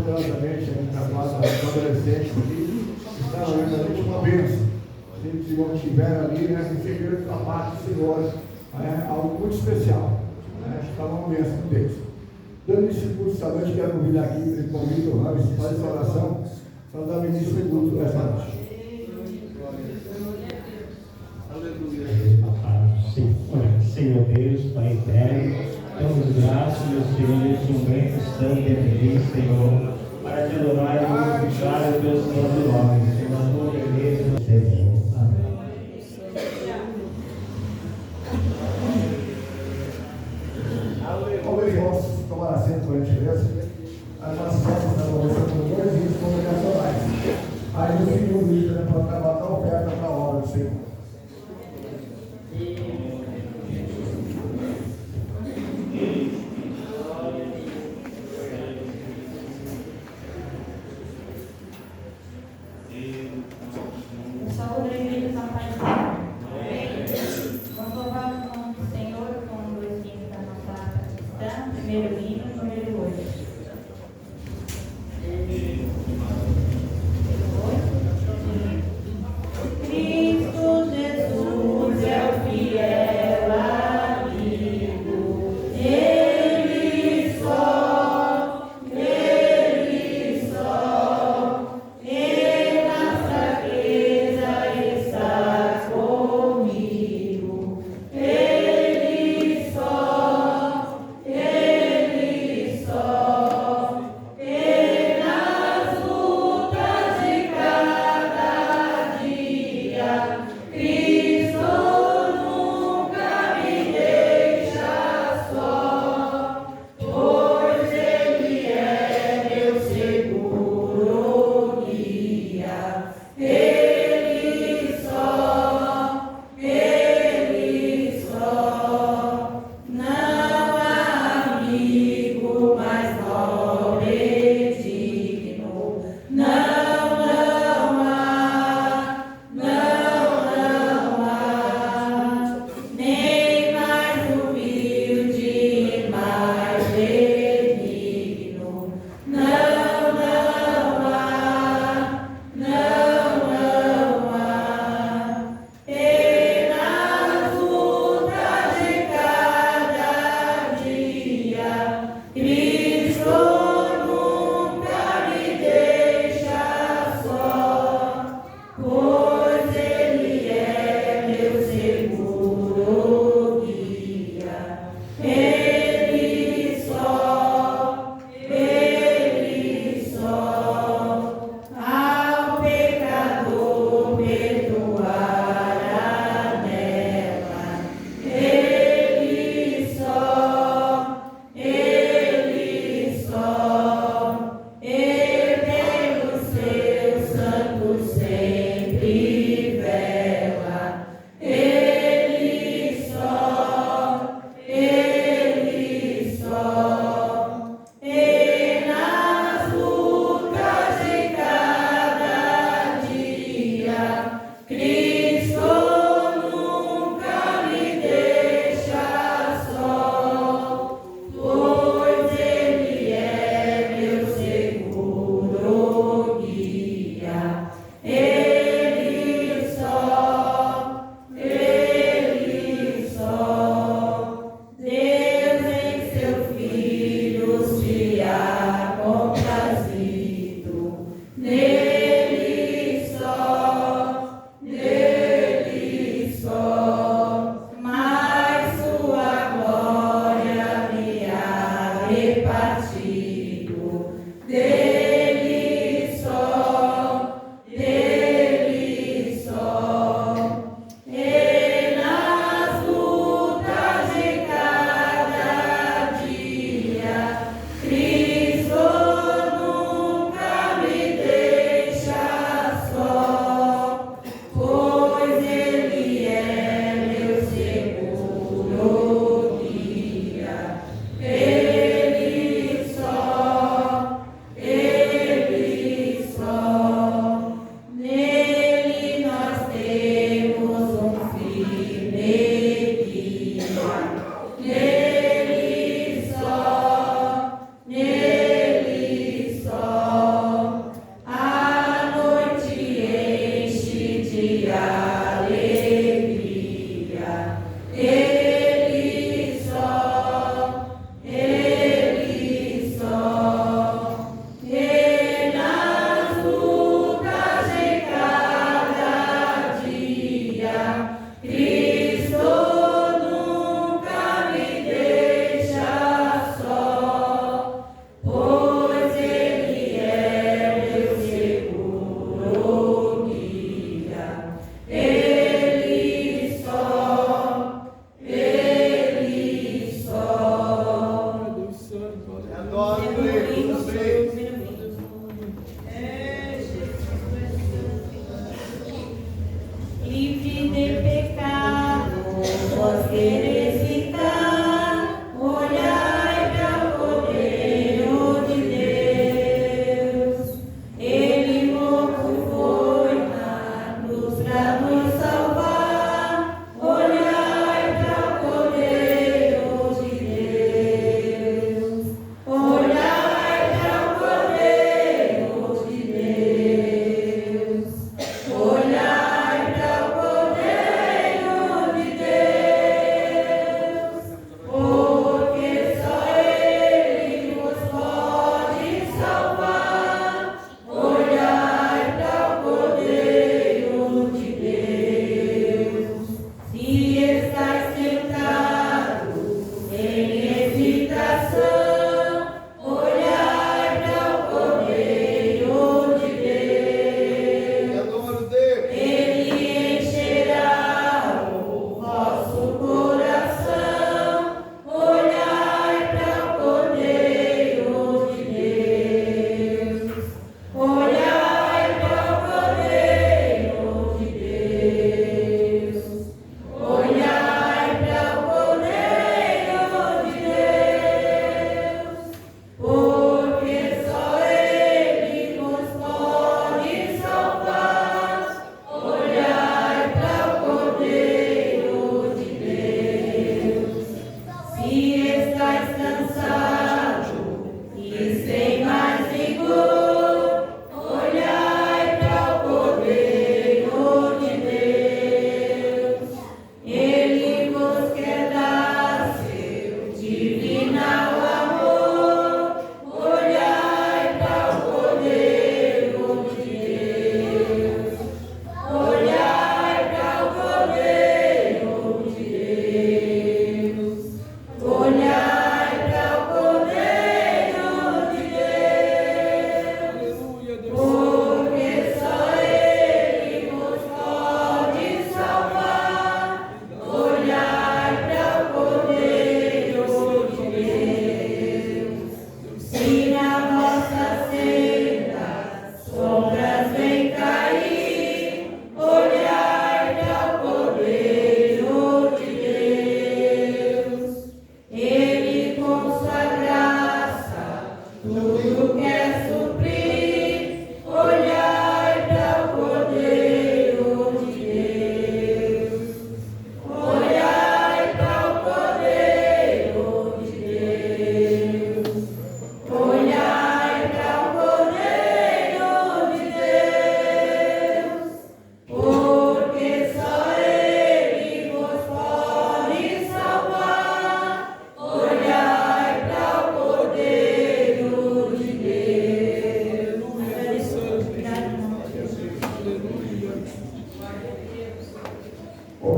poderosamente na nossa adolescente aqui, está realmente uma bênção. Se estiver ali, né, receber da parte do Senhor, algo muito especial. Está uma bênção de Deus. Dando esse culto esta noite, quero convidar aqui, principalmente o Ramos, faz essa oração, para dar início ao culto desta noite. Senhor Deus, Pai eterno, damos graças, meu Senhor, neste momento santo e feliz, Senhor, para te adorar e glorificar o teu santo nome, Senhor, na tua igreja, Senhor. Amém. Talvez vamos tomar assento por gentileza. As nossas festas da conversão por 2 dias congregacionais. Aí no fim do vídeo, né, para acabar a oferta para a obra do Senhor. Saúde a igreja da paz. Vamos louvar o nome do Senhor com 2 hinos da nossa cristã. Primeiro hino, número 8. Cristo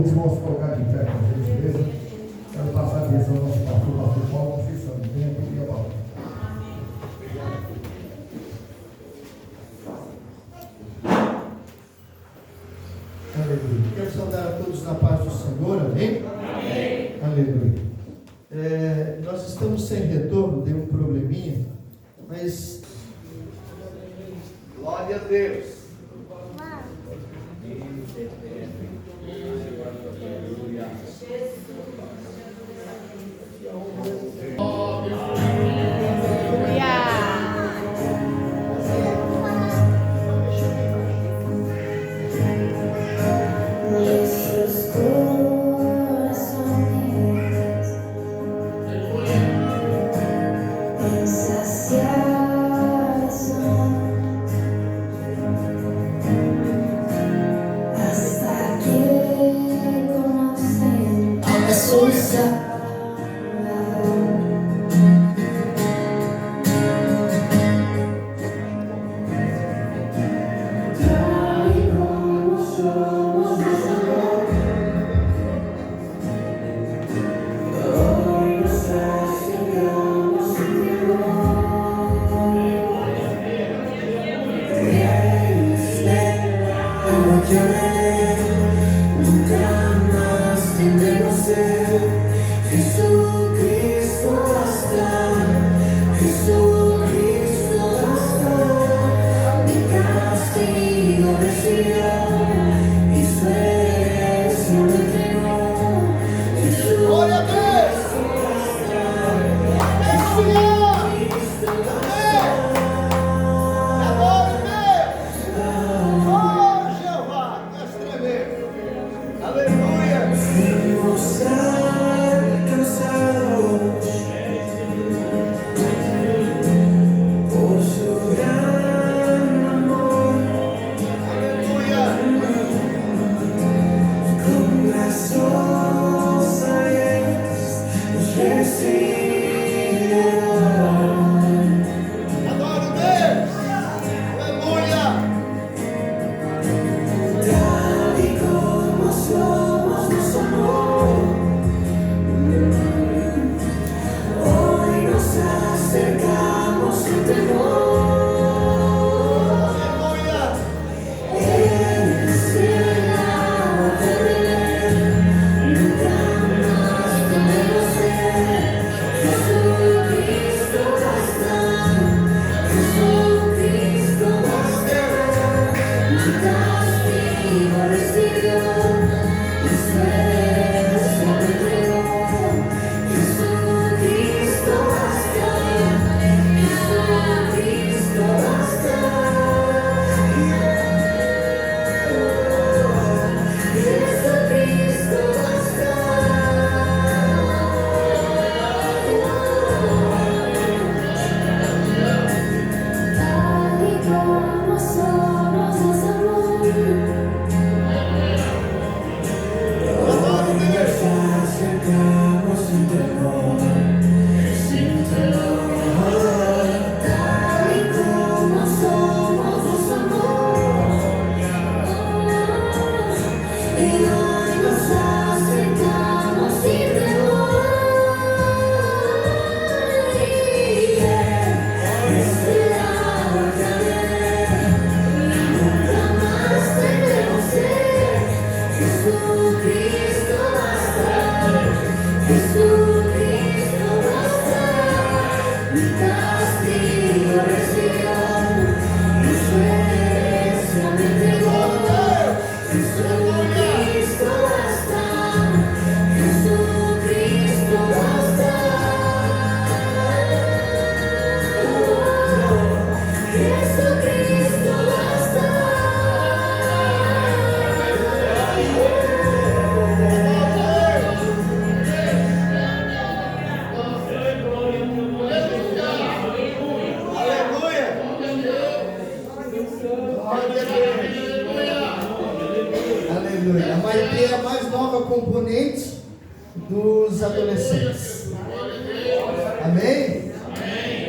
Todos vão se colocar de pé, por gentileza. Quero passar a bênção ao nosso pastor Paulo Conceição. Venha aqui e a palavra. Aleluia. Quero saudar a todos na paz do Senhor, amém? Amém. Aleluia. Nós estamos sem retorno, deu um probleminha, mas glória a Deus.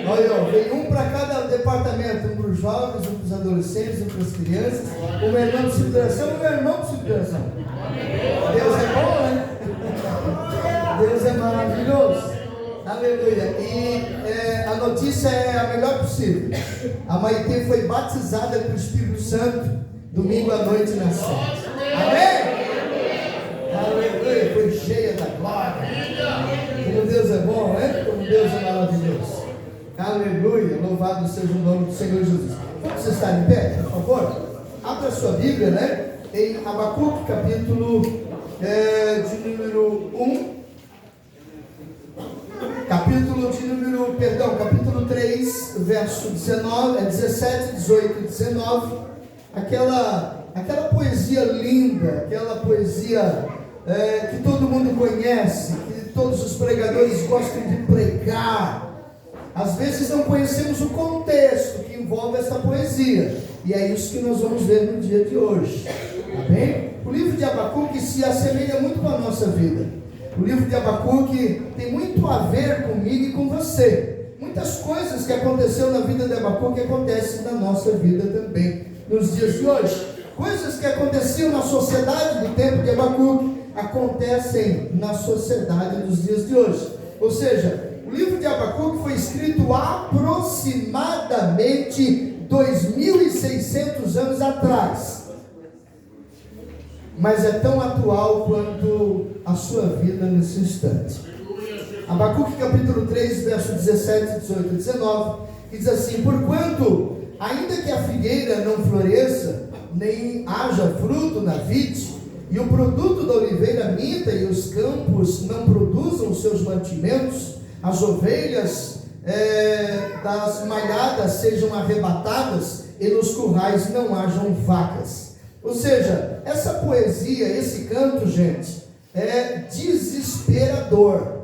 Olha, ó, vem um para cada departamento, um para os jovens, um para os adolescentes, um para as crianças, uma irmã de subtração e um irmão de subtração. Deus é bom, né? Deus é maravilhoso. Aleluia. E a notícia é a melhor possível. A Maitê foi batizada com o Espírito Santo domingo à noite na sede. Amém? Aleluia. Foi cheia da glória. Como Deus é bom, né? Como Deus é maravilhoso. Aleluia. Louvado seja o nome do Senhor Jesus. Vamos estar em pé, por favor? Abra a sua Bíblia, né? Em Abacuque, capítulo de número 1. Capítulo 3, verso 17, 18 e 19. Aquela poesia linda, aquela poesia que todo mundo conhece, que todos os pregadores gostam de pregar. Às vezes não conhecemos o contexto que envolve essa poesia, e é isso que nós vamos ver no dia de hoje. Amém? O livro de Abacuque se assemelha muito com a nossa vida. O livro de Abacuque tem muito a ver comigo e com você. Muitas coisas que aconteceram na vida de Abacuque acontecem na nossa vida também, nos dias de hoje. Coisas que aconteciam na sociedade do tempo de Abacuque acontecem na sociedade dos dias de hoje. Ou seja, o livro de Abacuque foi escrito aproximadamente 2.600 anos atrás. Mas é tão atual quanto a sua vida nesse instante. Abacuque capítulo 3, verso 17, 18 e 19, diz assim: porquanto, ainda que a figueira não floresça, nem haja fruto na vide, e o produto da oliveira minta, e os campos não produzam os seus mantimentos, as ovelhas das malhadas sejam arrebatadas, e nos currais não hajam vacas. Ou seja, essa poesia, esse canto, gente, é desesperador,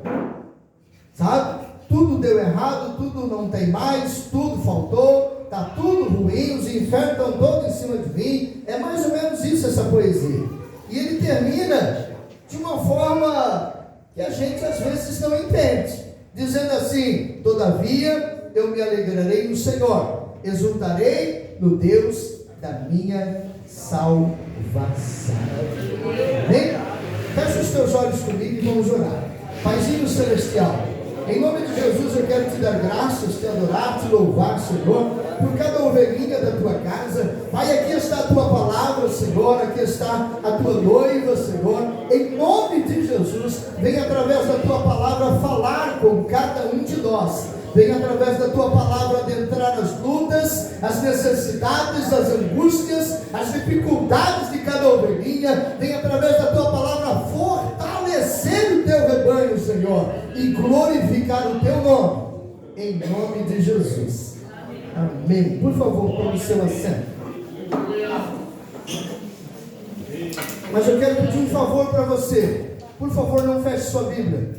sabe? Tudo deu errado, tudo não tem mais, tudo faltou, está tudo ruim, os infernos estão todos em cima de mim. É mais ou menos isso, essa poesia. E ele termina de uma forma que a gente às vezes não entende, dizendo assim: todavia eu me alegrarei no Senhor, exultarei no Deus da minha salvação. Amém? Fecha os teus olhos comigo e vamos orar. Paizinho celestial, em nome de Jesus eu quero te dar graças, te adorar, te louvar, Senhor, por cada ovelhinha da tua casa. Pai, aqui está a tua palavra, Senhor, aqui está a tua noiva, Senhor. Em nome de Jesus, vem através da tua palavra falar com cada um de nós. Vem através da tua palavra adentrar as lutas, as necessidades, as angústias, as dificuldades de cada ovelhinha. Vem através da tua palavra fortalecer o teu rebanho, Senhor, e glorificar o teu nome, em nome de Jesus. Amém. Por favor, tome seu assento. Mas eu quero pedir um favor para você. Por favor, não feche sua Bíblia.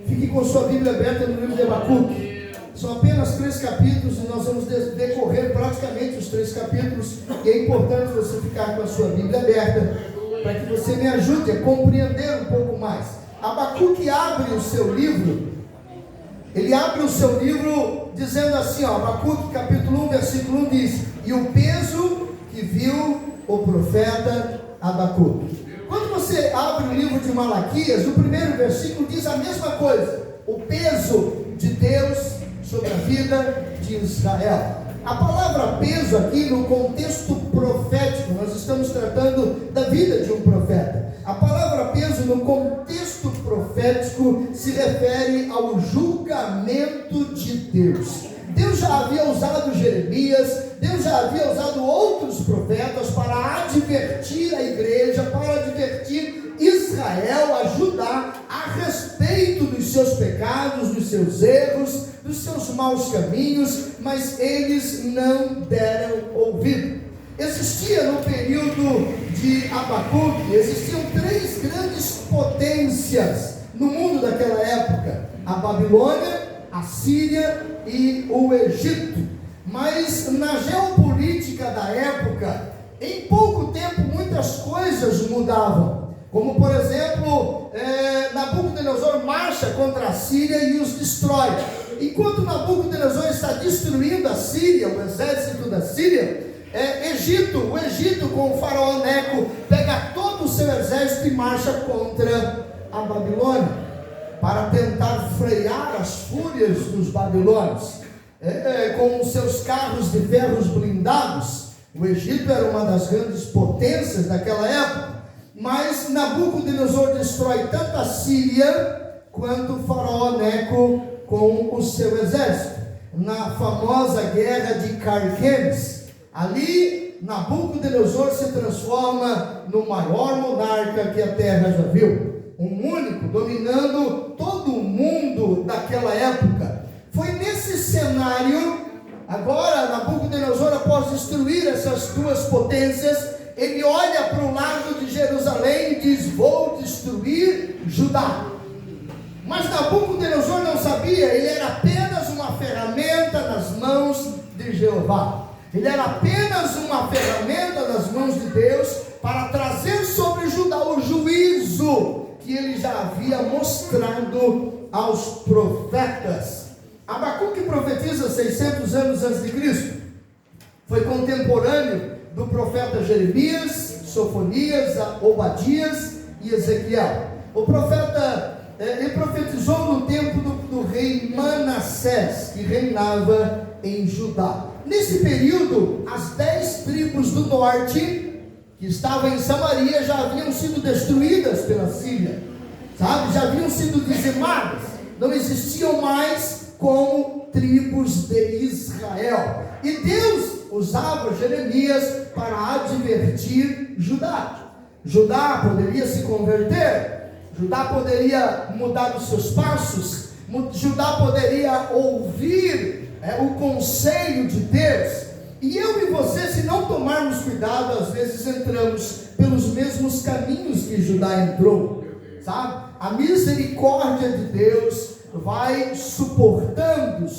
Fique com sua Bíblia aberta no livro de Abacuque. São apenas 3 capítulos e nós vamos decorrer praticamente os 3 capítulos. E é importante você ficar com a sua Bíblia aberta, para que você me ajude a compreender um pouco mais. Abacuque abre o seu livro. Ele abre o seu livro dizendo assim, ó, Abacuque capítulo 1, versículo 1 diz: e o peso que viu o profeta Abacuque. Quando você abre o livro de Malaquias, o primeiro versículo diz a mesma coisa: o peso de Deus sobre a vida de Israel. A palavra peso aqui no contexto profético, nós estamos tratando da vida de um profeta. A palavra peso no contexto profético se refere ao julgamento de Deus. Deus já havia usado Jeremias, Deus já havia usado outros profetas para advertir a igreja, para advertir Israel, ajudar a respeito dos seus pecados, dos seus erros, dos seus maus caminhos, mas eles não deram ouvido. Existia no período de Abacuque, existiam 3 grandes potências no mundo daquela época: a Babilônia, a Síria e o Egito. Mas na geopolítica da época, em pouco tempo muitas coisas mudavam. Como por exemplo, Nabucodonosor marcha contra a Síria e os destrói. enquanto Nabucodonosor está destruindo a Síria, o exército da Síria, o Egito com o faraó Neco pega todo o seu exército e marcha contra a Babilônia, para tentar frear as fúrias dos babilônios, com os seus carros de ferros blindados. O Egito era uma das grandes potências daquela época, mas Nabucodonosor destrói tanto a Síria quanto o faraó Neco com o seu exército, na famosa guerra de Carquemes. Ali Nabucodonosor se transforma no maior monarca que a terra já viu, um único, dominando todo o mundo daquela época. Foi nesse cenário, agora Nabucodonosor, após destruir essas duas potências, ele olha para o lado de Jerusalém e diz: vou destruir Judá. Mas Nabucodonosor não sabia, ele era apenas uma ferramenta nas mãos de Jeová. Ele era apenas uma ferramenta nas mãos de Deus para trazer sobre Judá o juízo que ele já havia mostrado aos profetas. Abacuque profetiza 600 anos antes de Cristo. Foi contemporâneo do profeta Jeremias, Sofonias, Obadias e Ezequiel. O profeta, ele profetizou no tempo do rei Manassés, que reinava em Judá. Nesse período, as 10 tribos do norte, que estavam em Samaria, já haviam sido destruídas pela Síria, sabe? Já haviam sido dizimadas, não existiam mais como tribos de Israel. E Deus usava Jeremias para advertir Judá. Judá poderia se converter, Judá poderia mudar os seus passos, Judá poderia ouvir o conselho de Deus. E eu e você, se não tomarmos cuidado, às vezes entramos pelos mesmos caminhos que Judá entrou, sabe? A misericórdia de Deus vai suportando,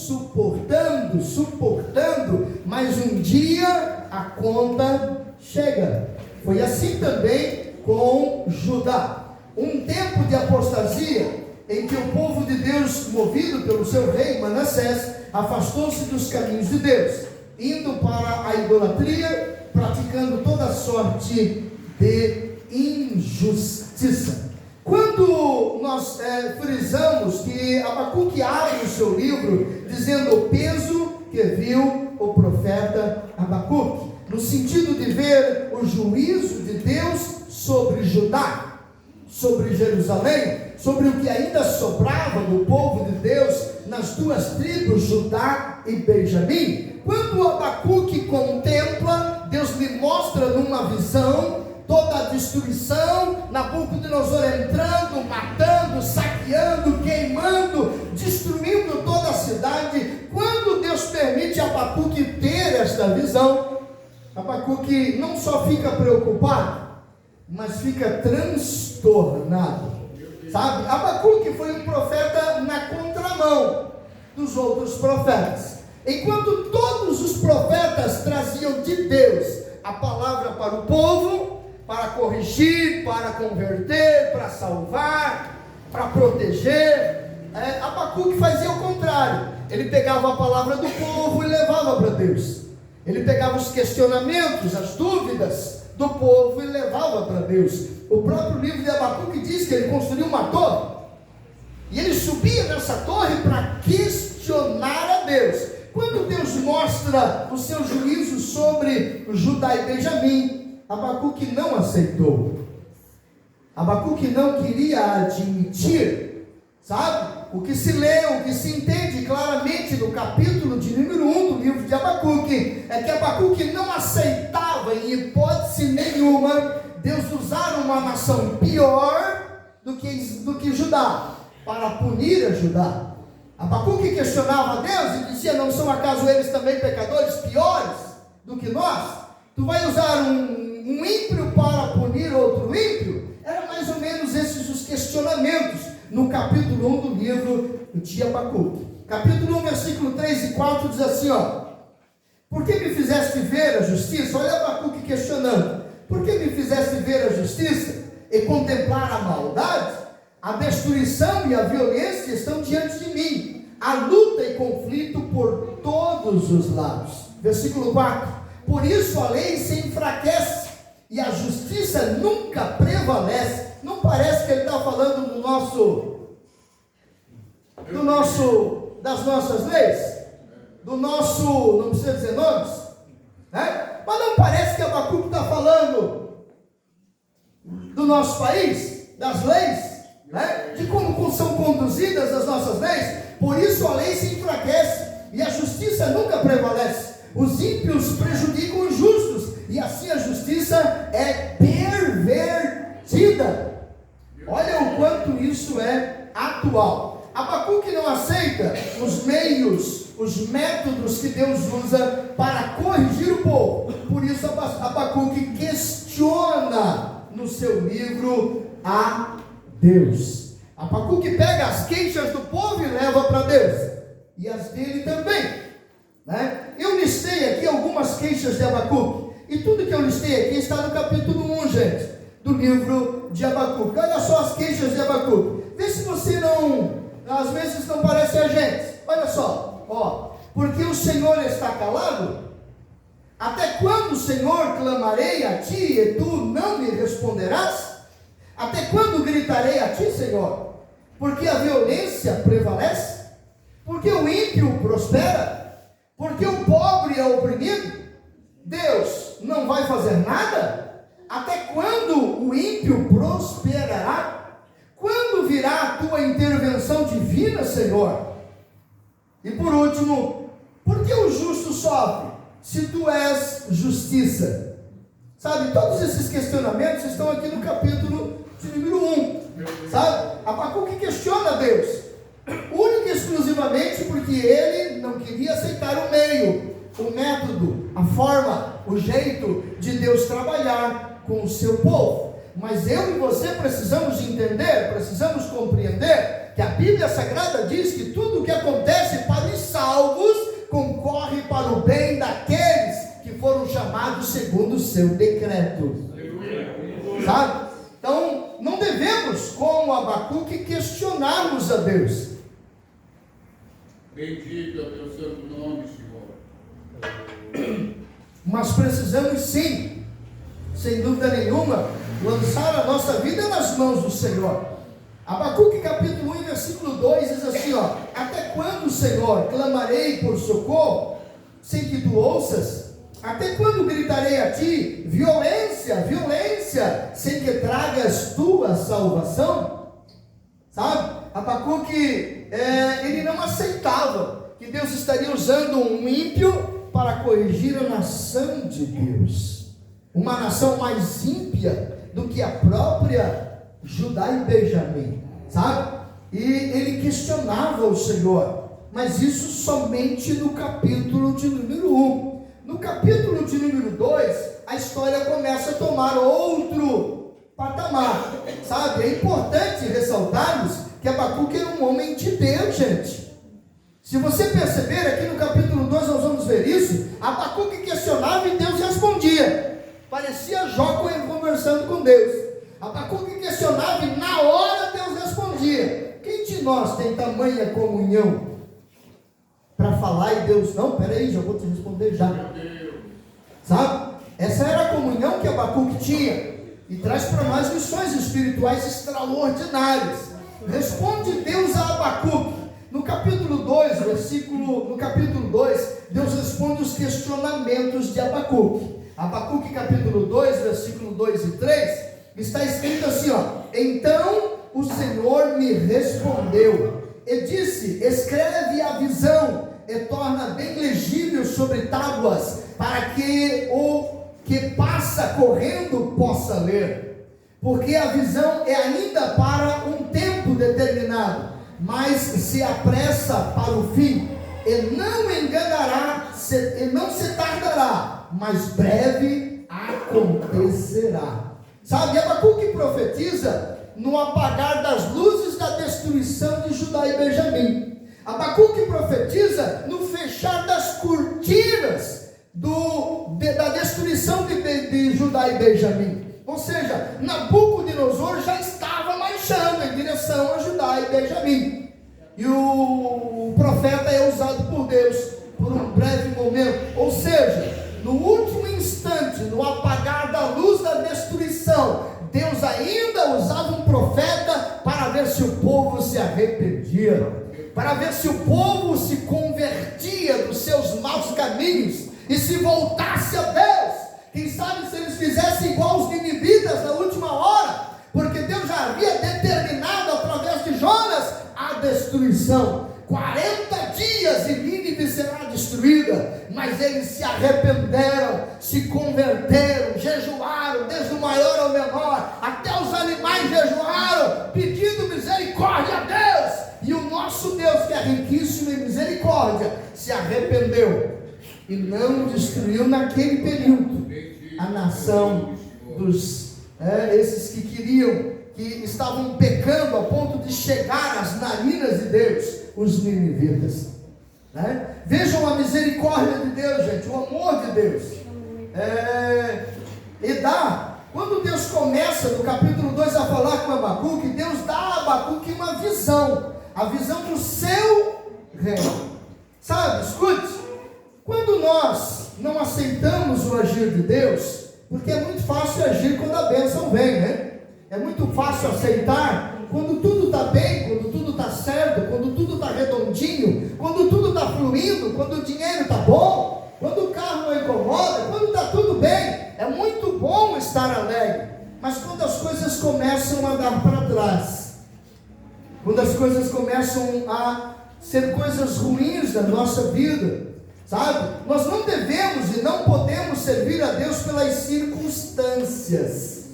mas um dia a conta chega. Foi assim também com Judá. Um tempo de apostasia, em que o povo de Deus, movido pelo seu rei Manassés, afastou-se dos caminhos de Deus, indo para a idolatria, praticando toda sorte de injustiça. Quando nós frisamos que Abacuque abre o seu livro dizendo o peso que viu o profeta Abacuque, no sentido de ver o juízo de Deus sobre Judá, sobre Jerusalém, sobre o que ainda sobrava do povo de Deus nas duas tribos, Judá e Benjamim. Quando Abacuque contempla, Deus lhe mostra numa visão toda a destruição, Nabucodonosor entrando, matando, saqueando, queimando, destruindo toda a cidade. Quando Deus permite a Abacuque ter esta visão, Abacuque não só fica preocupado, mas fica transtornado, sabe? Abacuque foi um profeta na contramão dos outros profetas. Enquanto todos os profetas traziam de Deus a palavra para o povo, para corrigir, para converter, para salvar, para proteger, Abacuque fazia o contrário. Ele pegava a palavra do povo e levava para Deus. Ele pegava os questionamentos, as dúvidas do povo e levava para Deus. O próprio livro de Abacuque diz que ele construiu uma torre, e ele subia nessa torre para questionar a Deus. Quando Deus mostra o seu juízo sobre Judá e Benjamim, Abacuque não aceitou. Abacuque não queria admitir, sabe? O que se lê, o que se entende claramente no capítulo de número 1 do livro de Abacuque, é que Abacuque não aceitava em hipótese nenhuma Deus usar uma nação pior do que Judá, para punir a Judá. Abacuque questionava a Deus e dizia: não são acaso eles também pecadores piores do que nós? Tu vai usar um ímpio para punir outro ímpio? Era mais ou menos esses os questionamentos no capítulo 1 do livro de Abacuque. Capítulo 1, versículo 3 e 4 diz assim, ó: por que me fizeste ver a justiça? Olha Abacuque questionando: por que me fizeste ver a justiça e contemplar a maldade? A destruição e a violência estão diante de mim. há luta e conflito por todos os lados. Versículo 4: por isso a lei se enfraquece e a justiça nunca prevalece. Não parece que ele está falando das nossas leis? Do nosso, não precisa dizer nomes, né? Mas não parece que Abacuque está falando do nosso país, das leis, né? De como são conduzidas as nossas leis. Por isso a lei se enfraquece e a justiça nunca prevalece. Os ímpios prejudicam os justos e assim a justiça é pervertida. Olha o quanto isso é atual. Abacuque não aceita os meios, os métodos que Deus usa para corrigir o povo. Por isso Abacuque questiona no seu livro a Deus. Abacuque pega as queixas do povo e leva para Deus, e as dele também, né? Eu listei aqui algumas queixas de Abacuque, e tudo que eu listei aqui está no capítulo 1, gente, do livro de Abacuque. Olha só as queixas de Abacuque. Vê se você às vezes não parece a gente. Olha só, ó: porque o Senhor está calado? Até quando, Senhor, clamarei a ti e tu não me responderás? Até quando gritarei a ti, Senhor? Porque a violência prevalece? Porque o ímpio prospera? Porque o pobre é oprimido? Deus não vai fazer nada? Até quando o ímpio prosperará? Quando virá a tua intervenção divina, Senhor? E por último, por que o justo sofre, se tu és justiça? Sabe, todos esses questionamentos estão aqui no capítulo de número 1. Sabe, Abacuque questiona Deus, única e exclusivamente porque ele não queria aceitar o meio, o método, a forma, o jeito de Deus trabalhar com o seu povo. Mas eu e você precisamos entender, precisamos compreender que a Bíblia Sagrada diz que tudo o que acontece para os salvos concorre para o bem daqueles que foram chamados segundo o seu decreto. Sabe? Então, não devemos, como Abacuque, questionarmos a Deus. Bendito é o teu santo nome, Senhor. Mas precisamos sim, sem dúvida nenhuma, lançar a nossa vida nas mãos do Senhor. Abacuque capítulo 1, versículo 2 diz assim, ó: até quando, Senhor, clamarei por socorro, sem que tu ouças? Até quando gritarei a ti, violência, violência, sem que tragas tua salvação? Sabe, Abacuque, ele não aceitava que Deus estaria usando um ímpio para corrigir a nação de Deus, uma nação mais ímpia do que a própria Judá e Benjamim, sabe? E ele questionava o Senhor, mas isso somente no capítulo de número 1. No capítulo de número 2, a história começa a tomar outro patamar, sabe? É importante ressaltarmos que Abacuque era um homem de Deus, gente. Se você perceber aqui no capítulo 2, nós vamos ver isso. Abacuque questionava e Deus respondia. Parecia Jó conversando com Deus. Abacuque questionava e na hora Deus respondia. Quem de nós tem tamanha comunhão para falar e Deus, não, peraí, já vou te responder já. Sabe? Essa era a comunhão que Abacuque tinha. E traz para nós lições espirituais extraordinárias. Responde Deus a Abacuque. No capítulo 2, Deus responde os questionamentos de Abacuque. Abacuque capítulo 2, versículo 2 e 3, está escrito assim, ó: então o Senhor me respondeu e disse, escreve a visão e torna bem legível sobre tábuas, para que o que passa correndo possa ler, porque a visão é ainda para um tempo determinado, mas se apressa para o fim, e não enganará, e não se tardará, mas breve acontecerá. Sabe, Abacuque profetiza no apagar das luzes da destruição de Judá e Benjamim. Abacuque profetiza no fechar das cortinas da destruição de Judá e Benjamim. Ou seja, Nabucodonosor já estava marchando em direção a Judá e Benjamim. e o profeta é usado por Deus por um breve momento. Ou seja, no último instante, no apagar da luz da destruição, Deus ainda usava um profeta para ver se o povo se arrependia, para ver se o povo se convertia dos seus maus caminhos e se voltasse a Deus. Quem sabe se eles fizessem igual os ninivitas na última hora, porque Deus já havia determinado através de Jonas a destruição. 40 dias e Nínive será destruída, mas eles se arrependeram, se converteram, jejuaram, desde o maior ao menor, até os animais jejuaram, pedindo misericórdia a Deus, e o nosso Deus, que é riquíssimo em misericórdia, se arrependeu, e não destruiu naquele período a nação dos, esses que queriam, que estavam pecando a ponto de chegar às narinas de Deus, os ninivitas, né? Vejam a misericórdia de Deus, gente, o amor de Deus. Quando Deus começa no capítulo 2 a falar com Abacuque, Deus dá a Abacuque uma visão, a visão do seu reino. Sabe, escute, quando nós não aceitamos o agir de Deus, porque é muito fácil agir quando a bênção vem, né? É muito fácil aceitar quando tudo está bem, quando tudo está certo, quando tudo está redondinho, quando tudo está fluindo, quando o dinheiro está bom, quando o carro não incomoda, quando está tudo bem. É muito bom estar alegre, mas quando as coisas começam a dar para trás, quando as coisas começam a ser coisas ruins da nossa vida, sabe? Nós não devemos e não podemos servir a Deus pelas circunstâncias,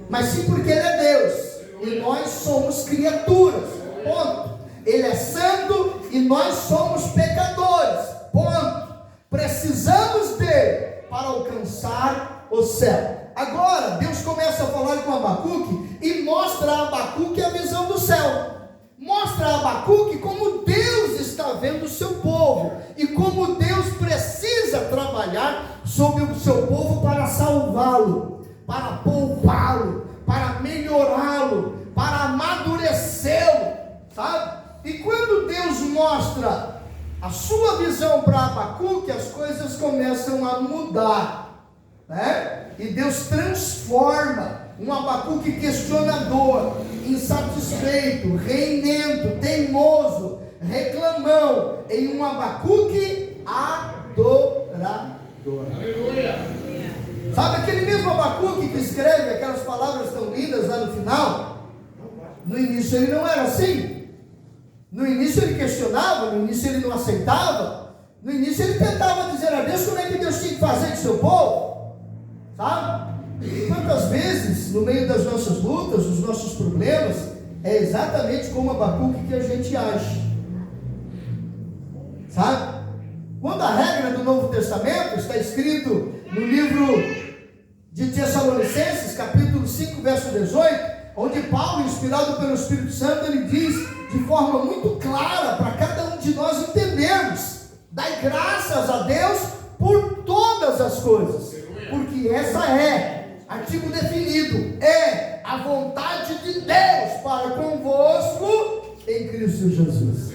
mas sim porque Ele é Deus e nós somos criaturas, ponto. Ele é santo e nós somos pecadores, ponto. Precisamos dele para alcançar o céu. Agora Deus começa a falar com Abacuque e mostra a Abacuque a visão do céu, mostra a Abacuque como Deus está vendo o seu povo e como Deus precisa trabalhar sobre o seu povo para salvá-lo, para poupá-lo, para melhorá-lo, para amadurecê-lo, sabe? E quando Deus mostra a sua visão para Abacuque, as coisas começam a mudar, né? E Deus transforma um Abacuque questionador, insatisfeito, reinento, teimoso, reclamão, em um Abacuque adorador. Aleluia! Sabe aquele mesmo Abacuque que escreve aquelas palavras tão lindas lá no final? No início ele não era assim. No início ele questionava, no início ele não aceitava, no início ele tentava dizer a Deus como é que Deus tinha que fazer com o seu povo, sabe? E quantas vezes, no meio das nossas lutas, dos nossos problemas, é exatamente como Abacuque que a gente age, sabe? Quando a regra do Novo Testamento está escrito no livro de Tessalonicenses, capítulo 5, verso 18, onde Paulo, inspirado pelo Espírito Santo, ele diz de forma muito clara para cada um de nós entendermos: dai graças a Deus por todas as coisas, porque essa é, artigo definido, é a vontade de Deus para convosco em Cristo Jesus.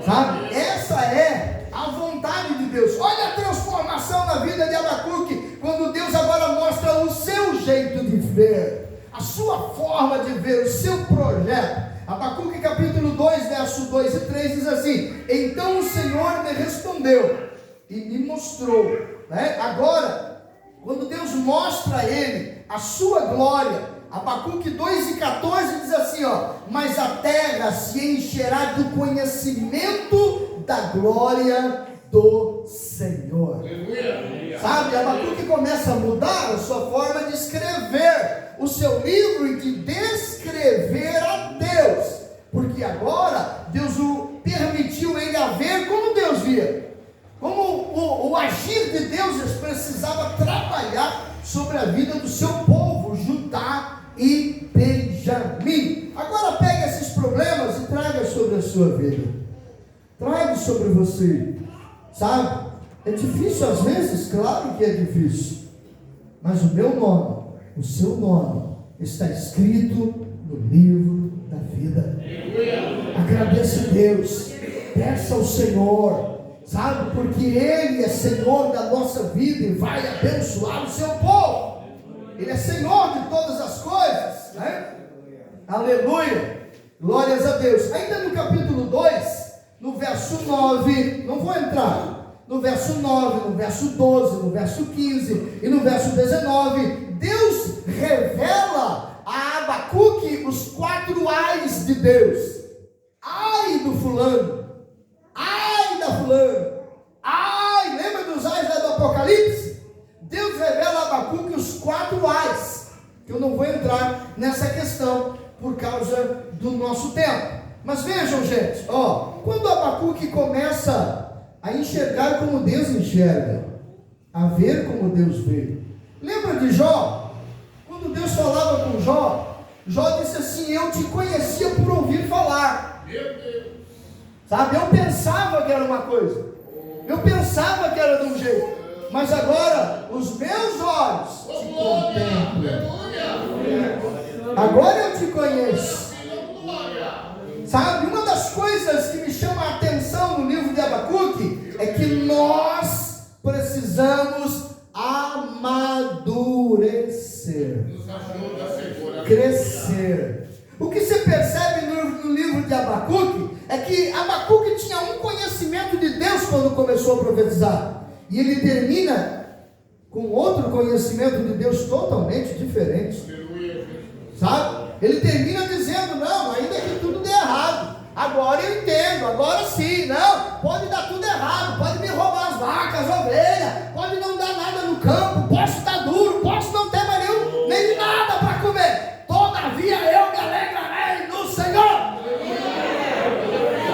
Sabe? Essa é a vontade de Deus. Olha a transformação na vida de Abacuque, quando Deus agora mostra o seu jeito de ver, a sua forma de ver, o seu projeto. Abacuque capítulo 2, verso 2 e 3 diz assim: então o Senhor me respondeu e me mostrou, né? Agora, quando Deus mostra a ele a sua glória, Abacuque 2 e 14 diz assim, mas a terra se encherá do conhecimento da glória do Senhor. Sabe, Abacuque começa a mudar a sua forma de escrever o seu livro e de descrever a Deus, porque agora Deus o permitiu ele a ver como Deus via, como o agir de Deus precisava trabalhar sobre a vida do seu povo, Judá e Benjamim. Agora pega esses problemas e traga sobre a sua vida, traga sobre você, sabe? É difícil às vezes, claro que é difícil, mas o meu nome, o seu nome está escrito no livro da vida. Deus. Peça ao Senhor, sabe? Porque Ele é Senhor da nossa vida e vai abençoar o seu povo. Ele é Senhor de todas as coisas, né? Aleluia, glórias a Deus. Ainda no capítulo 2, no verso 9, não vou entrar, no verso 9, no verso 12, no verso 15 e no verso 19, Deus revela a Abacuque os 4 ais de Deus. Ai do fulano, ai da fulana, ai, lembra dos ais lá do Apocalipse? Deus revela a Abacuque os 4 ais, que eu não vou entrar nessa questão por causa do nosso tempo. Mas vejam, gente, quando Abacuque começa a enxergar como Deus enxerga, a ver como Deus vê. Lembra de Jó? Quando Deus falava com Jó, Jó disse assim: eu te conhecia por ouvir falar. Meu Deus. Sabe, eu pensava que era uma coisa, eu pensava que era de um jeito, mas agora os meus olhos te contemplam. Agora eu te conheço. Sabe, uma das coisas que me chama a atenção no livro de Abacuque é que nós precisamos amadurecer, crescer. O que você percebe no livro de Abacuque é que Abacuque tinha um conhecimento de Deus quando começou a profetizar, e ele termina com outro conhecimento de Deus totalmente diferente. Sabe? Ele termina dizendo: não, ainda que tudo dê errado, agora eu entendo, agora sim, não, pode dar tudo errado, pode me roubar as vacas, as ovelhas, pode não dar nada no campo, posso estar duro, posso não ter mais nem nada para comer, todavia eu me alegrarei no Senhor.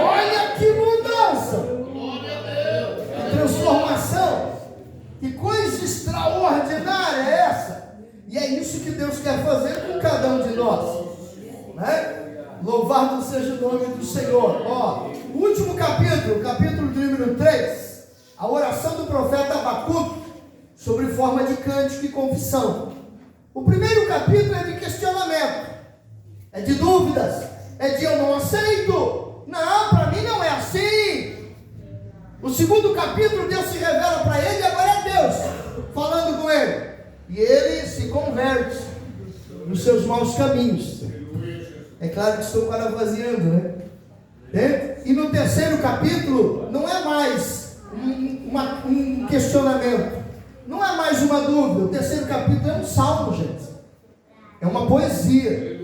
Olha que mudança, que transformação, que coisa extraordinária é essa. E é isso que Deus quer fazer com cada um de nós, né? Louvado seja o nome do Senhor. O último capítulo, capítulo de número 3, a oração do profeta Abacuque, sobre forma de cântico e confissão. O primeiro capítulo é de questionamento, é de dúvidas, é de eu não aceito, não, para mim não é assim. O segundo capítulo, Deus se revela para ele, e agora é Deus falando com ele, e ele se converte nos seus maus caminhos. É claro que estou parafraseando, né? E no terceiro capítulo não é mais um questionamento, não é mais uma dúvida. O terceiro capítulo é um salmo, gente, é uma poesia,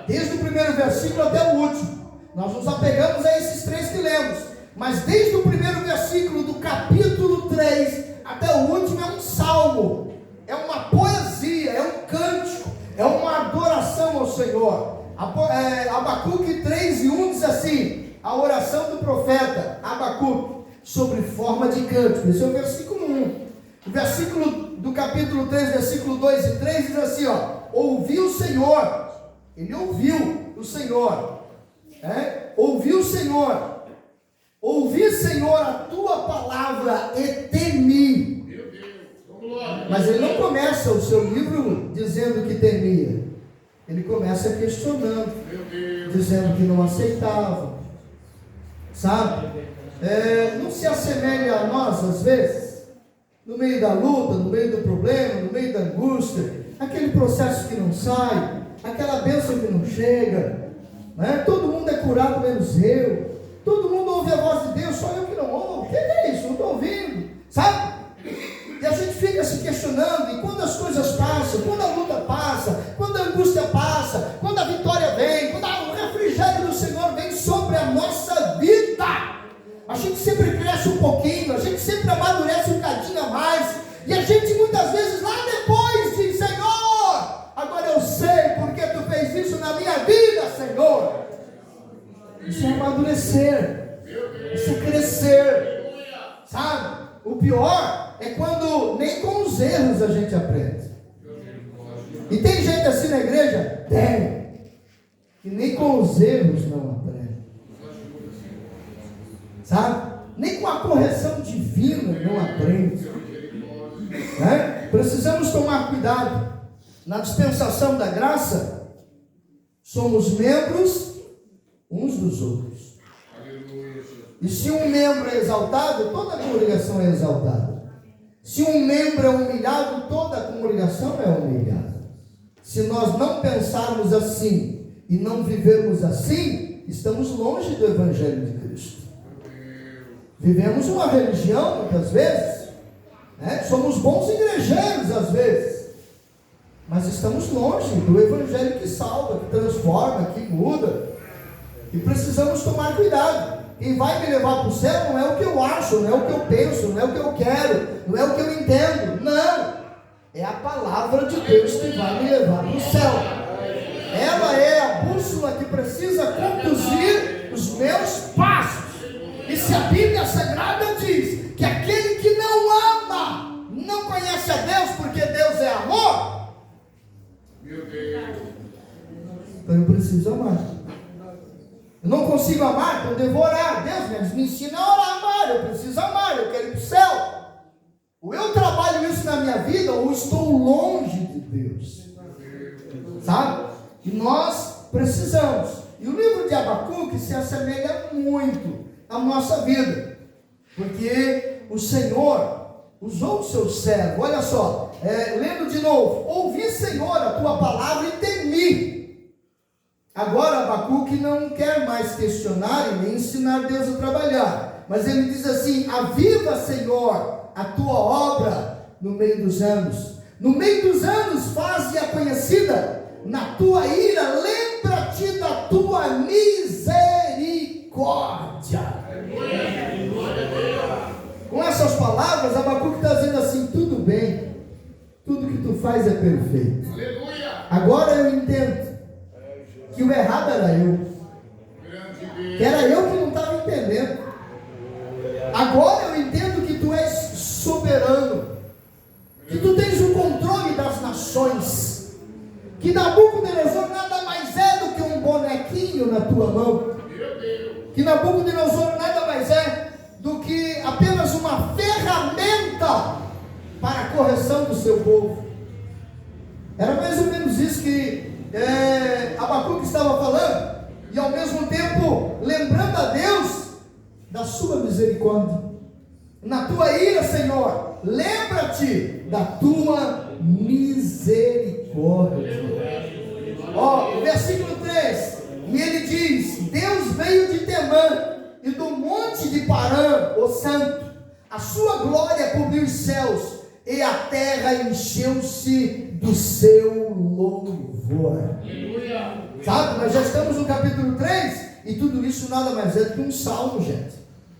desde o primeiro versículo até o último. Nós nos apegamos a esses 3 que lemos, mas desde o primeiro versículo do capítulo 3 até o último é um salmo, é uma poesia, é um cântico, é uma adoração ao Senhor. Abacuque 3:1 diz assim, a oração do profeta Abacuque, sobre forma de cântico. Esse é o versículo 1. O versículo do capítulo 3, versículo 2 e 3 diz assim, ouvi o Senhor, ele ouviu o Senhor, ouviu o Senhor, ouvi, Senhor, a tua palavra e temi. Mas ele não começa o seu livro dizendo que temia, ele começa questionando, dizendo que não aceitava, sabe? Não se assemelha a nós às vezes, no meio da luta, no meio do problema, no meio da angústia, aquele processo que não sai, aquela bênção que não chega, né? Todo mundo é curado menos eu, todo mundo ouve a voz de Deus, só eu que não ouvo. O que é isso? Não estou ouvindo, sabe? E a gente fica se questionando, e quando as coisas passam, quando a luta passa, quando a angústia passa, quando a vitória vem, quando o refrigério do Senhor vem sobre a nossa vida, a gente sempre cresce um pouquinho, a gente sempre amadurece um cadinho a mais, e a gente muitas vezes lá depois diz, Senhor, agora eu sei porque tu fez isso na minha vida, Senhor. Isso é amadurecer, isso é crescer, sabe? O pior é quando nem com os erros a gente aprende. E tem gente assim na igreja? Tem. E nem com os erros não aprende. Sabe? Nem com a correção divina não aprende. Precisamos tomar cuidado. Na dispensação da graça, somos membros uns dos outros. E se um membro é exaltado, toda a congregação é exaltada. Se um membro é humilhado, toda a congregação é humilhada. Se nós não pensarmos assim e não vivermos assim, estamos longe do Evangelho de Cristo. Vivemos uma religião, muitas vezes, né? Somos bons igrejeiros, às vezes, mas estamos longe do Evangelho que salva, que transforma, que muda, e precisamos tomar cuidado. Quem vai me levar para o céu não é o que eu acho, não é o que eu penso, não é o que eu quero, não é o que eu entendo, não, é a palavra de Deus que vai me levar para o céu. Ela é a bússola que precisa conduzir os meus passos. E se a Bíblia Sagrada diz que aquele que não ama não conhece a Deus, porque Deus é amor, então eu preciso amar. Eu não consigo amar, então devo orar. Deus me ensina a orar, amar. Eu preciso amar, eu quero ir para o céu. Ou eu trabalho isso na minha vida, ou estou longe de Deus. Sabe? E nós precisamos. E o livro de Abacuque se assemelha muito à nossa vida, porque o Senhor usou o seu servo. Olha só, lendo de novo: ouvi, Senhor, a tua palavra e temi. Agora Abacuque não quer mais questionar e nem ensinar Deus a trabalhar, mas ele diz assim: aviva, Senhor, a tua obra no meio dos anos. No meio dos anos faze-a conhecida. Na tua ira lembra-te da tua misericórdia. Com essas palavras, Abacuque está dizendo assim: tudo bem, tudo que tu faz é perfeito. Agora eu entendo que o errado era eu, que era eu que não estava entendendo. Agora eu entendo que tu és soberano, que tu tens o controle das nações, que Nabucodonosor nada mais é do que um bonequinho na tua mão, que Nabucodonosor nada mais é do que apenas uma ferramenta para a correção do seu povo. Era mais ou menos isso que Abacuque estava falando, e ao mesmo tempo lembrando a Deus da sua misericórdia. Na tua ira, Senhor, lembra-te da tua misericórdia. Ó, versículo 3, e ele diz: Deus veio de Temã e do monte de Parã, o santo, a sua glória cobriu os céus, e a terra encheu-se do seu louvor. Sabe, nós já estamos no capítulo 3, e tudo isso nada mais é do que um salmo, gente.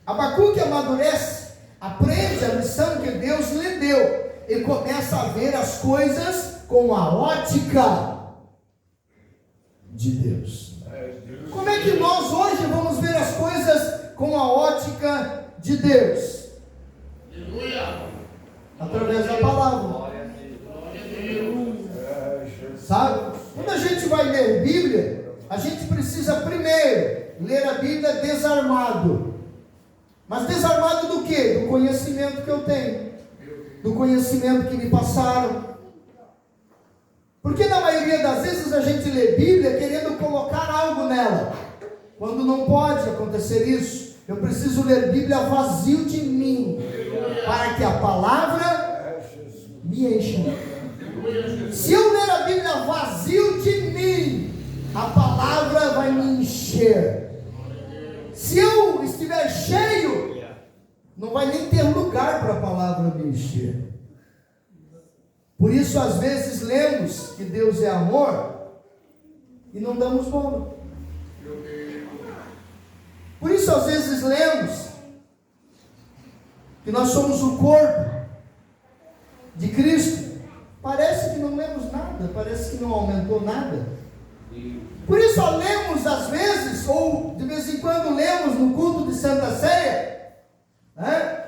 Abacuque amadurece, aprende a lição que Deus lhe deu, e começa a ver as coisas com a ótica de Deus. Como é que nós hoje vamos ver as coisas com a ótica de Deus? Através da palavra. Sabe? Quando a gente vai ler Bíblia, a gente precisa primeiro ler a Bíblia desarmado. Mas desarmado do quê? Do conhecimento que eu tenho, do conhecimento que me passaram. Porque na maioria das vezes a gente lê Bíblia querendo colocar algo nela, quando não pode acontecer isso. Eu preciso ler Bíblia vazio de mim, para que a palavra me encha. Se eu ler a Bíblia vazio de mim, a palavra vai me encher. Se eu estiver cheio, não vai nem ter lugar para a palavra me encher. Por isso, às vezes, lemos que Deus é amor e não damos bola. Por isso, às vezes, lemos que nós somos o corpo de Cristo. Parece que não lemos nada, parece que não aumentou nada. Por isso, lemos às vezes, ou de vez em quando lemos no culto de Santa Ceia, né?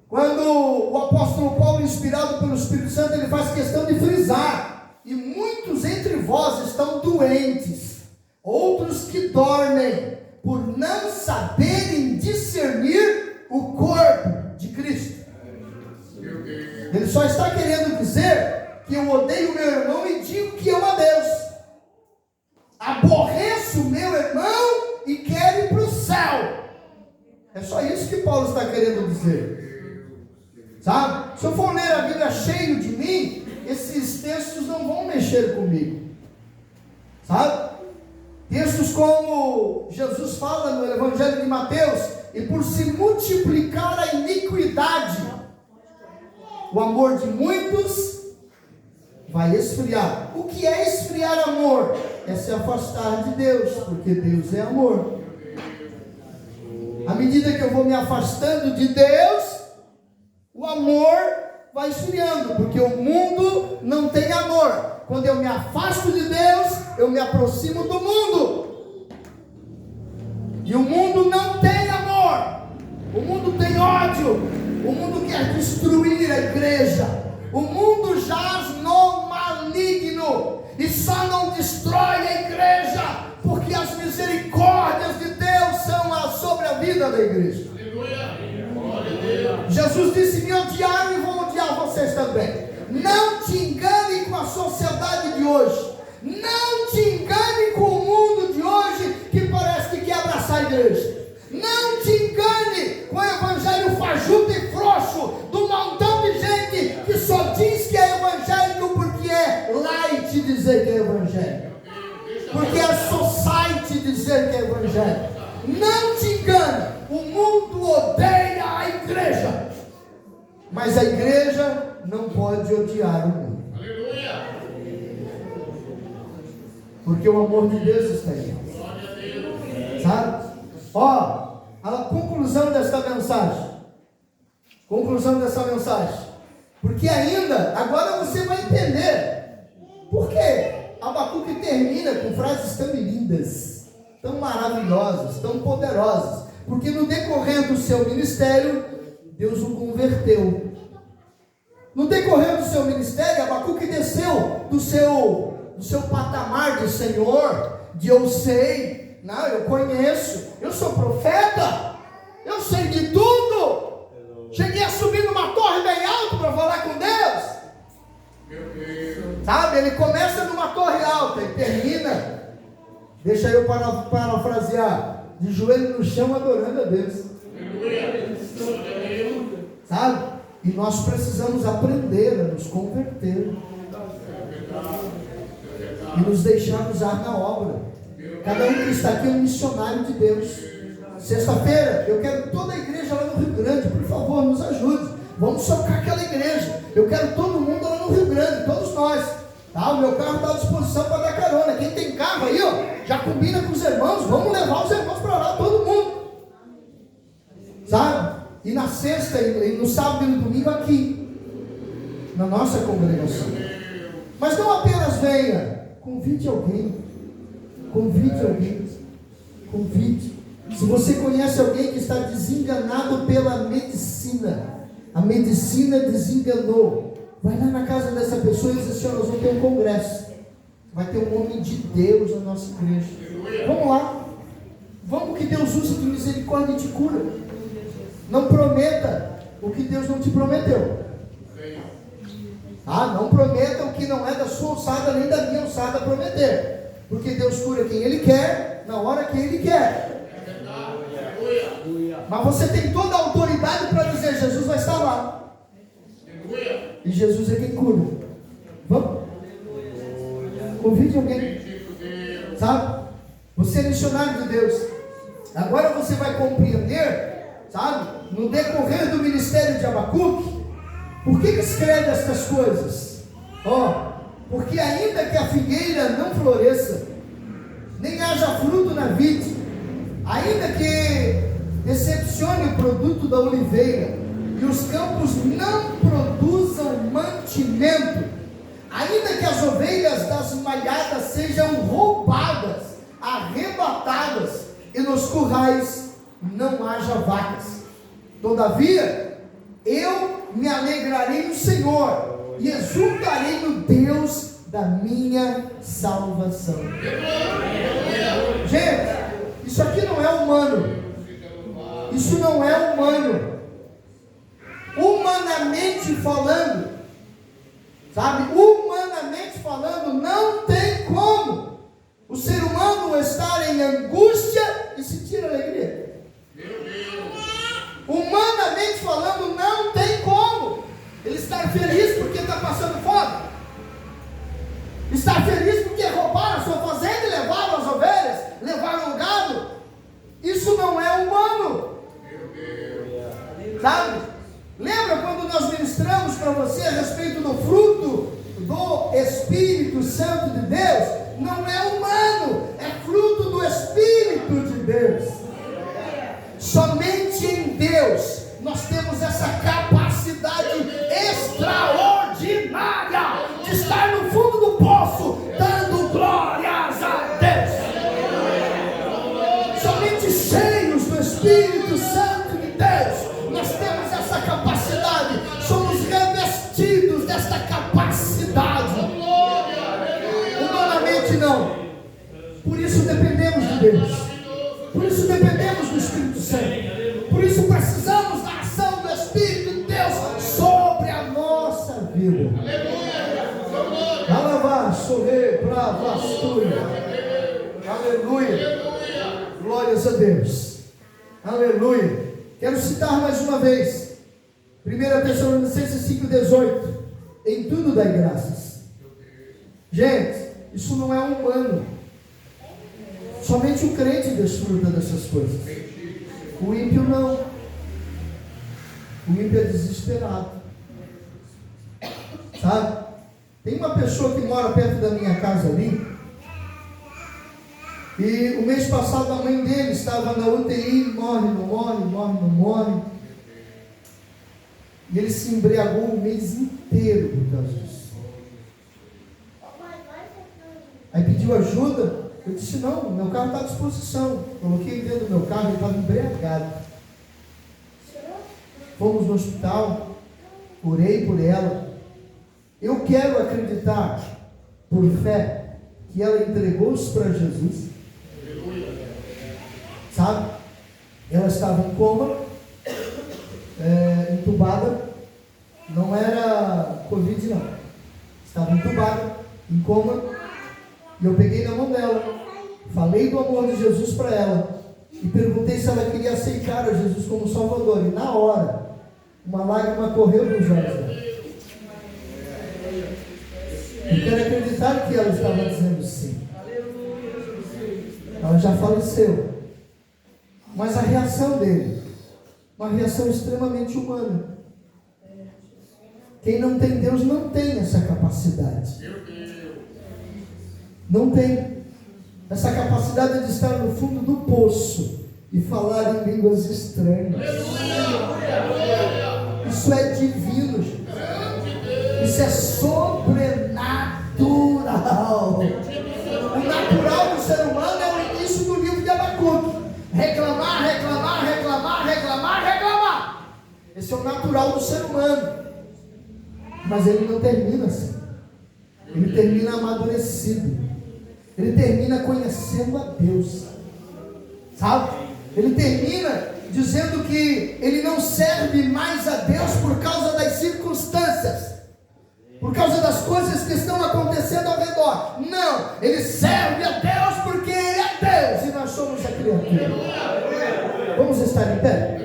Quando o apóstolo Paulo, inspirado pelo Espírito Santo, ele faz questão de frisar: e muitos entre vós estão doentes, outros que dormem, por não saberem discernir o corpo de Cristo. Ele só está querendo dizer que eu odeio meu irmão e digo que amo a Deus. Aborreço meu irmão e quero ir para o céu. Paulo está querendo dizer. Sabe? Se eu for ler a Bíblia cheio de mim, esses textos não vão mexer comigo. Sabe? Textos como Jesus fala no Evangelho de Mateus: e por se multiplicar a iniquidade, o amor de muitos vai esfriar. O que é esfriar amor? É se afastar de Deus, porque Deus é amor. À medida que eu vou me afastando de Deus, o amor vai esfriando, porque o mundo não tem amor. Quando eu me afasto de Deus, eu me aproximo do mundo. E o mundo não tem amor. O mundo tem ódio. O mundo quer destruir a igreja. O mundo jaz no maligno e só não destrói a igreja porque as misericórdias de Deus são sobre a vida da igreja. Jesus disse: me odiaram e vão odiar vocês também. Não te engane com a sociedade de hoje. Não te engane com o mundo de hoje que parece que quer abraçar a igreja. Não te engane com o evangelho fajuto e frouxo do montão de gente que só diz que é evangélico porque é light dizer que é evangélico, porque é society dizer que é evangélico. Não te engane, o mundo odeia a igreja, mas a igreja não pode odiar o mundo. Porque o amor de Deus está em nós. Sabe? Ó, a conclusão dessa mensagem. Porque ainda, agora você vai entender por que Abacuque termina com frases tão lindas, tão maravilhosas, tão poderosas. Porque no decorrer do seu ministério, Deus o converteu. No decorrer do seu ministério, Abacuque desceu do seu patamar de Senhor, de eu sei, não, eu conheço, eu sou profeta, eu sei de tudo. Cheguei a subir numa torre bem alta para falar com Deus. Sabe, ele começa numa torre alta e termina, deixa eu parafrasear, de joelho no chão adorando a Deus. Sabe? E nós precisamos aprender a nos converter e nos deixar usar na obra. Cada um que está aqui é um missionário de Deus. Sexta-feira eu quero toda a igreja lá no Rio Grande, por favor, nos ajude. Vamos socar aquela igreja. Eu quero todo mundo lá no Rio Grande, todos nós. Tá? O meu carro está à disposição para dar carona. Quem tem carro aí, ó, já combina com os irmãos. Vamos levar os irmãos para lá, todo mundo. Sabe? E na sexta, e no sábado e no domingo aqui, na nossa congregação. Mas não apenas venha, convide alguém. Se você conhece alguém que está desenganado pela medicina, a medicina desenganou, vai lá na casa dessa pessoa e diz assim: nós vamos ter um congresso, vai ter um homem de Deus na nossa igreja. Vamos lá, vamos, que Deus usa de misericórdia e te cura. Não prometa o que Deus não te prometeu. Não prometa o que não é da sua alçada nem da minha alçada prometer. Porque Deus cura quem Ele quer, na hora que Ele quer. Mas você tem toda a autoridade para dizer: Jesus vai estar lá. E Jesus é quem cura. Vamos? Convide alguém. Sabe? Você é missionário de Deus. Agora você vai compreender, sabe? No decorrer do ministério de Abacuque, por que escreve estas coisas? Porque ainda que a figueira não floresça, nem haja fruto na vide, ainda que decepcione o produto da oliveira, e os campos não produzam mantimento, ainda que as ovelhas das malhadas sejam roubadas, arrebatadas, e nos currais não haja vacas, todavia eu me alegrarei no Senhor, e exultarei no Deus da minha salvação. Gente, isso aqui não é humano. Isso não é humano. Humanamente falando, sabe? Humanamente falando, não tem como o ser humano estar em angústia e sentir alegria. Está feliz porque roubaram a sua fazenda e levaram as ovelhas, levaram o gado. Isso não é humano. Sabe? Lembra quando nós ministramos para você a respeito do fruto do Espírito Santo de Deus? Não é humano, é fruto do Espírito de Deus. Somente em Deus nós temos essa capacidade extraordinária de estar no fundo do poço, dando glórias a Deus. Somente cheios do Espírito Santo de Deus nós temos essa capacidade, somos revestidos desta capacidade. Humanamente não. Por isso dependemos de Deus, por isso dependemos do Espírito Santo, por isso precisamos da ação do Espírito de Deus sobre a nossa vida. Alabá, sorre, brava, astúria. Aleluia. Glórias a Deus. Aleluia. Quero citar mais uma vez 1 Tessalonicenses 5,18. Em tudo dai graças. Gente, isso não é humano. Somente o crente desfruta dessas coisas. O ímpio não. O ímpio é desesperado. Sabe? Tem uma pessoa que mora perto da minha casa ali. E o mês passado a mãe dele estava na UTI, morre, não morre, morre, não morre. E ele se embriagou o mês inteiro por causa disso. Aí pediu ajuda. Eu disse, não, meu carro está à disposição. Coloquei dentro do meu carro, ele estava embriagado. Fomos no hospital, orei por ela. Eu quero acreditar, por fé, que ela entregou-se para Jesus. Sabe? Ela estava em coma, entubada. Não era Covid não. Estava entubada, em coma. E eu peguei na mão dela, falei do amor de Jesus para ela e perguntei se ela queria aceitar a Jesus como Salvador. E na hora, uma lágrima correu nos olhos dela. Eu quero acreditar que ela estava dizendo sim. Ela já faleceu. Mas a reação dele, uma reação extremamente humana. Quem não tem Deus não tem essa capacidade. Não tem essa capacidade de estar no fundo do poço e falar em línguas estranhas. Isso é divino, gente. Isso é sobrenatural. O natural do ser humano é o início do livro de Abacuque. Reclamar, reclamar, reclamar, reclamar, reclamar. Esse é o natural do ser humano. Mas ele não termina assim. Ele termina amadurecido. Ele termina conhecendo a Deus. Sabe? Ele termina dizendo que ele não serve mais a Deus por causa das circunstâncias, por causa das coisas que estão acontecendo ao redor. Não, ele serve a Deus porque ele é Deus e nós somos a criatura. Vamos estar em pé?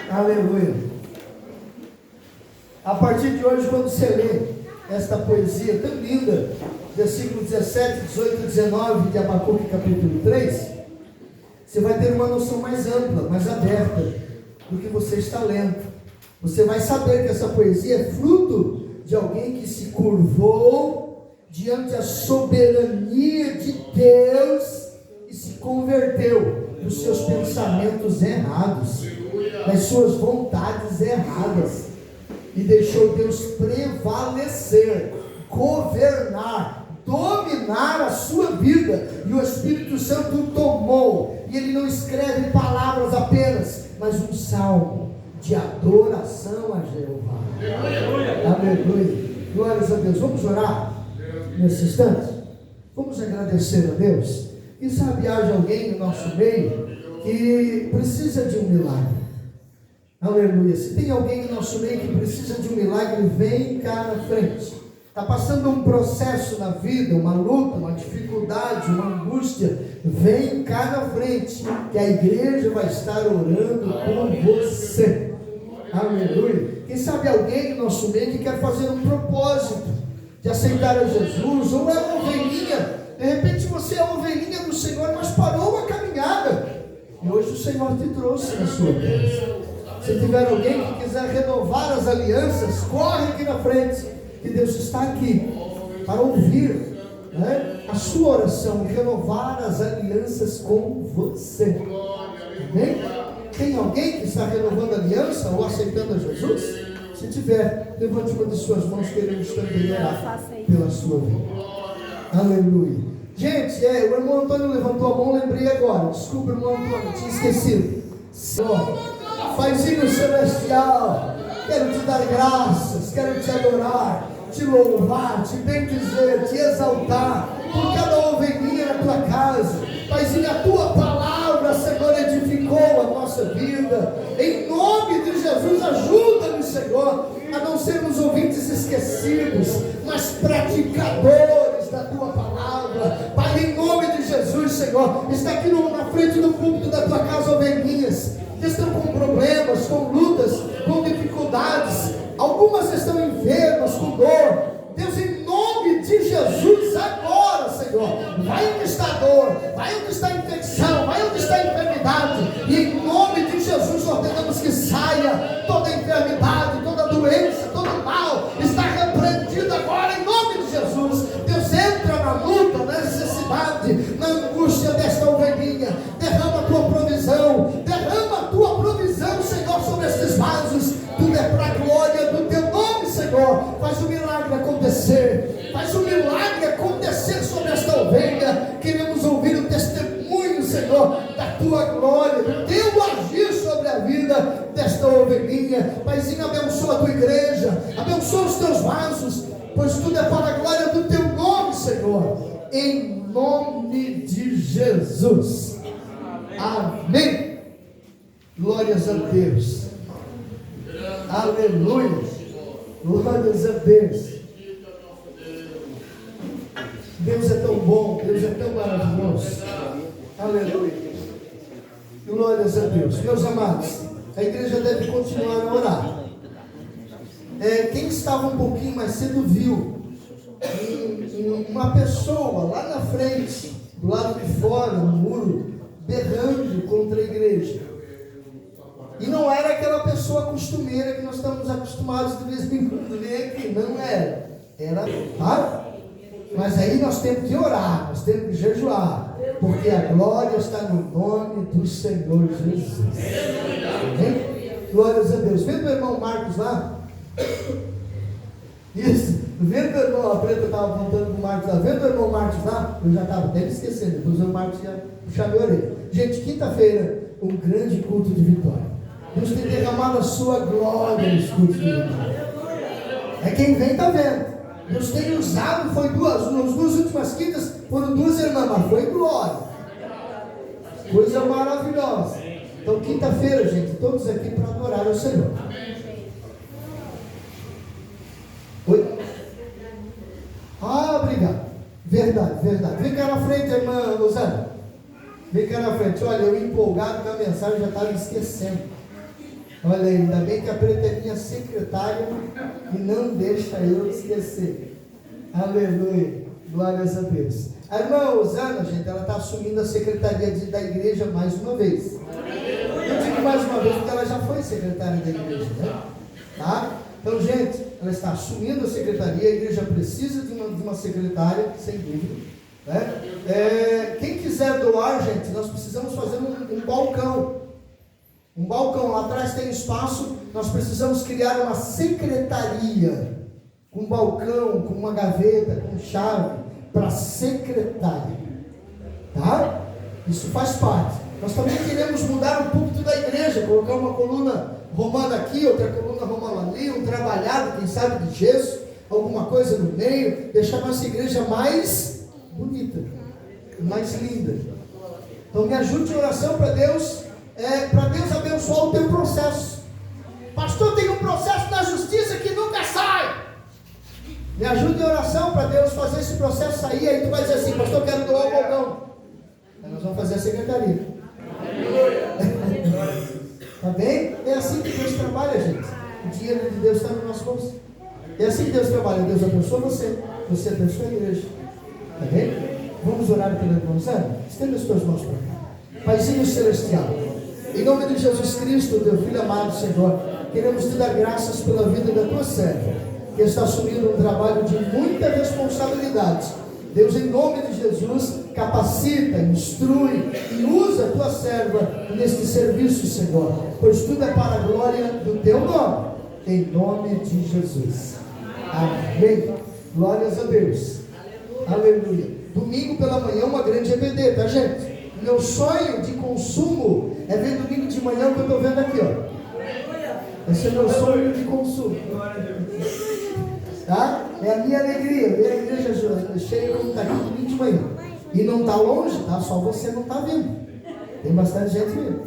Aleluia. A partir de hoje, quando você lê esta poesia tão linda, versículo 17, 18 e 19 de Abacuque capítulo 3, você vai ter uma noção mais ampla, mais aberta do que você está lendo. Você vai saber que essa poesia é fruto de alguém que se curvou diante da soberania de Deus e se converteu dos seus pensamentos errados, das suas vontades erradas, e deixou Deus prevalecer, governar, dominar a sua vida. E o Espírito Santo o tomou, e ele não escreve palavras apenas, mas um salmo de adoração a Jeová. Aleluia. Glórias a Deus. Vamos orar nesse instante? Vamos agradecer a Deus. Quem sabe haja alguém no nosso meio que precisa de um milagre. Aleluia. Se tem alguém no nosso meio que precisa de um milagre, vem cá na frente. Está passando um processo na vida, uma luta, uma dificuldade, uma angústia, vem cá na frente, que a igreja vai estar orando por você. Aleluia. Quem sabe alguém no nosso meio que quer fazer um propósito de aceitar a Jesus, ou é uma ovelhinha. De repente você é a ovelhinha do Senhor, mas parou a caminhada. E hoje o Senhor te trouxe na sua casa. Se tiver alguém que quiser renovar as alianças, corre aqui na frente, que Deus está aqui para ouvir, né, a sua oração e renovar as alianças com você. Amém? Tem alguém que está renovando a aliança ou aceitando a Jesus? Se tiver, levante uma de suas mãos, queremos também orar pela sua vida. Aleluia. Gente, o irmão Antônio levantou a mão, lembrei agora. Desculpa, irmão Antônio, tinha esquecido. Senhor, Paizinho Celestial, quero te dar graças, quero te adorar, te louvar, te bendizer, te exaltar por cada ovelhinha na tua casa. Paizinho, a tua palavra, Senhor, edificou a nossa vida. Em nome de Jesus, ajuda-nos, Senhor, a não sermos ouvintes esquecidos, mas praticadores da tua palavra. Pai, em nome de Jesus, Senhor, está aqui na frente do púlpito da tua casa ovelhinhas que estão com problemas, com lutas, com dificuldades. Algumas estão enfermas, com dor. Deus, em nome de Jesus, agora, Senhor, vai onde está a dor, vai onde está a infecção, vai onde está a enfermidade, e em nome de Jesus ordenamos que saia toda enfermidade, toda doença, todo mal, está repreendido agora em nome de Jesus. Deus, entra na luta, na necessidade, na angústia desta ovelhinha, derrama a tua provisão, Senhor, sobre estes vasos. Tudo é para a glória do teu nome, Senhor. Faz o milagre acontecer, faz o milagre acontecer sobre esta ovelha. Queremos ouvir o testemunho, Senhor, da tua glória, do teu agir sobre a vida desta ovelhinha. Paizinho, abençoa a tua igreja, abençoa os teus vasos, pois tudo é para a glória do teu nome, Senhor, em nome de Jesus. Amém. Glórias a Deus. Aleluia. Glórias a Deus. Deus é tão bom, Deus é tão maravilhoso. Aleluia. Glórias a Deus. Meus amados, a igreja deve continuar a orar. Quem estava um pouquinho mais cedo viu uma pessoa lá na frente, do lado de fora, no muro, berrando contra a igreja. E não era aquela pessoa costumeira que nós estamos acostumados de vez em quando ver aqui, não era. Era, tá? Mas aí nós temos que orar, nós temos que jejuar, porque a glória está no nome do Senhor Jesus. Amém? Glórias a Deus. Vendo o irmão Marcos lá? Isso. Vendo o irmão, a Preta estava apontando para o Marcos lá. Vendo o irmão Marcos lá, eu já estava até me esquecendo, depois o irmão Marcos ia puxar minha orelha. Gente, quinta-feira, um grande culto de vitória. Deus tem derramado a sua glória nos cultos de vitória. É quem vem, está vendo. Deus tem usado, foi nas duas últimas quintas, foram duas irmãs, mas foi glória. Coisa maravilhosa. Então, quinta-feira, gente, todos aqui para adorar o Senhor. Oi? Ah, obrigado. Verdade, verdade. Vem cá na frente, irmã Rosana. Vem cá na frente. Olha, eu empolgado com a mensagem, já estava esquecendo. Olha aí, ainda bem que a Preta é minha secretária e não deixa eu esquecer. Aleluia. Glórias a Deus. A irmã Rosana, gente, ela está assumindo a secretaria da igreja mais uma vez. Eu digo mais uma vez porque ela já foi secretária da igreja, né? Tá? Então, gente, ela está assumindo a secretaria, a igreja precisa de uma secretária, sem dúvida. Né? Quem quiser doar, gente, nós precisamos fazer um balcão. Um balcão, lá atrás tem espaço, nós precisamos criar uma secretaria, com um balcão, com uma gaveta, com chave, para secretária. Tá? Isso faz parte. Nós também queremos mudar o púlpito da igreja, colocar uma coluna romana aqui, outra coluna romana ali, um trabalhado, quem sabe de gesso, alguma coisa no meio, deixar a nossa igreja mais bonita, mais linda. Então me ajude em oração para Deus abençoar o teu processo. Pastor, tem um processo na justiça que nunca sai. Me ajude em oração para Deus fazer esse processo sair. Aí tu vai dizer assim: pastor, quero doar o balcão. Aí nós vamos fazer a secretaria. Tá bem? É assim que Deus trabalha, gente. O dinheiro de Deus está no nosso bolso. É assim que Deus trabalha. Deus abençoa você, você abençoa a igreja. Amém? Vamos orar pela irmãozada? Estenda as tuas mãos para cá. Paizinho celestial, em nome de Jesus Cristo, teu filho amado, Senhor, queremos te dar graças pela vida da tua serva, que está assumindo um trabalho de muita responsabilidade. Deus, em nome de Jesus, capacita, instrui e usa a tua serva neste serviço, Senhor, pois tudo é para a glória do teu nome, em nome de Jesus. Amém. Glórias a Deus. Aleluia. Domingo pela manhã uma grande EBD, tá, gente? Meu sonho de consumo é ver domingo de manhã o que eu estou vendo aqui, ó. Esse é meu sonho de consumo. Tá? É a minha alegria, ver a igreja cheia como está aqui domingo de manhã. E não está longe, tá? Só você não está vendo. Tem bastante gente vendo.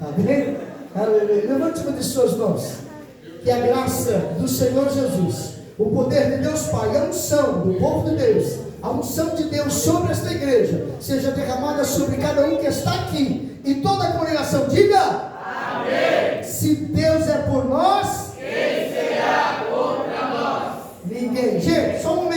Amém? Aleluia. Levante uma de suas mãos. Que a graça do Senhor Jesus, o poder de Deus Pai, a unção do povo de Deus, a unção de Deus sobre esta igreja, seja derramada sobre cada um que está aqui. E toda a congregação diz: